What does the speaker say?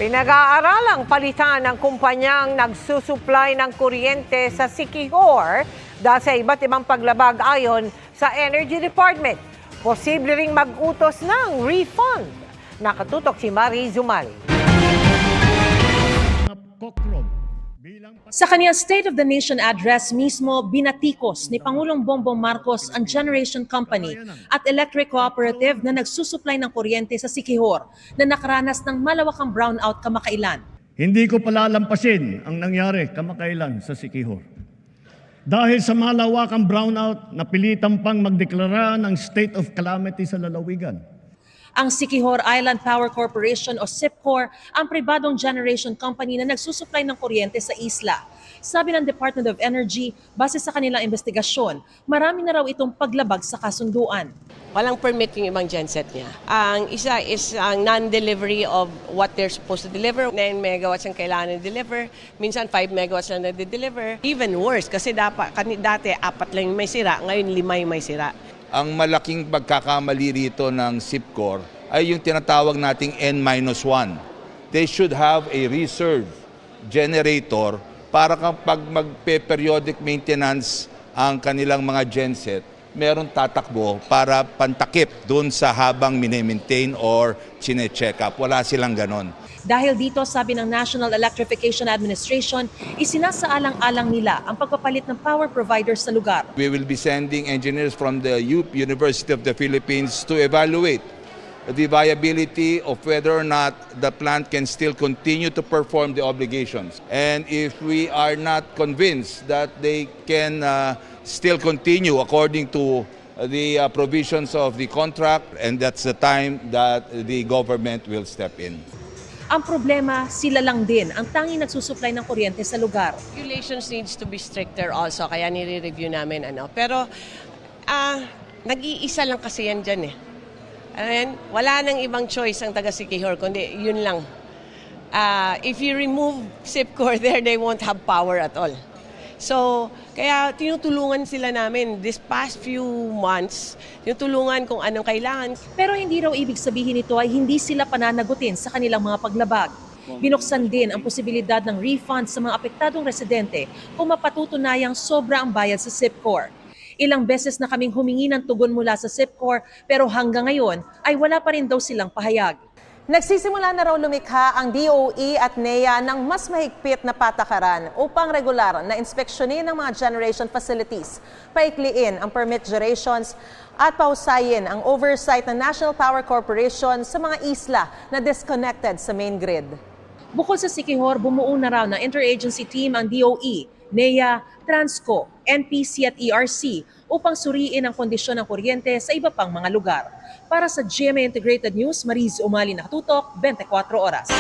Pinag-aaralang palitan ng kumpanyang nagsusupply ng kuryente sa Siquijor dahil sa iba't ibang paglabag ayon sa Energy Department. Posible ring mag-utos ng refund. Nakatutok si Marie Zumali. Sa kanyang State of the Nation address mismo, binatikos ni Pangulong Bongbong Marcos ang Generation Company at Electric Cooperative na nagsusupply ng kuryente sa Siquijor na nakaranas ng malawakang brownout kamakailan. Hindi ko palalampasin ang nangyari kamakailan sa Siquijor. Dahil sa malawakang brownout, napilitan pang magdeklara ng state of calamity sa lalawigan. Ang Siquijor Island Power Corporation o SIPCOR ang pribadong generation company na nagsusupply ng kuryente sa isla. Sabi ng Department of Energy, base sa kanilang investigasyon, marami na raw itong paglabag sa kasunduan. Walang permit yung ibang genset niya. Ang isa is ang non-delivery of what they're supposed to deliver. 9 megawatts ang kailangan i-deliver. Minsan 5 megawatts lang na-deliver. Even worse, kasi dati 4 lang yung may sira, ngayon 5 yung may sira. Ang malaking pagkakamali rito ng SIPCOR ay yung tinatawag nating N-1. They should have a reserve generator para kapag magpe-periodic maintenance ang kanilang mga genset, meron tatakbo para pantakip dun sa habang mini-maintain or chine-check up. Wala silang ganon. Dahil dito, sabi ng National Electrification Administration, isinasaalang-alang nila ang pagpapalit ng power providers sa lugar. We will be sending engineers from the University of the Philippines to evaluate the viability of whether or not the plant can still continue to perform the obligations. And if we are not convinced that they can still continue according to the provisions of the contract, and that's the time that the government will step in. Ang problema, sila lang din ang tanging nagsusupply ng kuryente sa lugar. Regulations needs to be stricter also, kaya nire-review namin. Pero nag-iisa lang kasi yan dyan eh. And wala nang ibang choice ang taga Siquijor, kundi yun lang. If you remove SIPCOR there, they won't have power at all. So, kaya tinutulungan sila namin this past few months, tinutulungan kung anong kailangan. Pero hindi raw ibig sabihin nito ay hindi sila pananagutin sa kanilang mga paglabag. Binuksan din ang posibilidad ng refund sa mga apektadong residente kung mapatutunayang sobra ang bayad sa SIPCOR. Ilang beses na kaming humingi ng tugon mula sa SIPCOR pero hanggang ngayon ay wala pa rin daw silang pahayag. Nagsisimula na raw lumikha ang DOE at NEA ng mas mahigpit na patakaran upang regular na inspeksyonin ng mga generation facilities, paikliin ang permit durations at pahusayin ang oversight ng National Power Corporation sa mga isla na disconnected sa main grid. Bukod sa Siquijor, bumuo na raw ng interagency team ang DOE, NEA, Transco, NPC at ERC upang suriin ang kondisyon ng kuryente sa iba pang mga lugar. Para sa GMA Integrated News, Mariz Umali, nakatutok, 24 oras.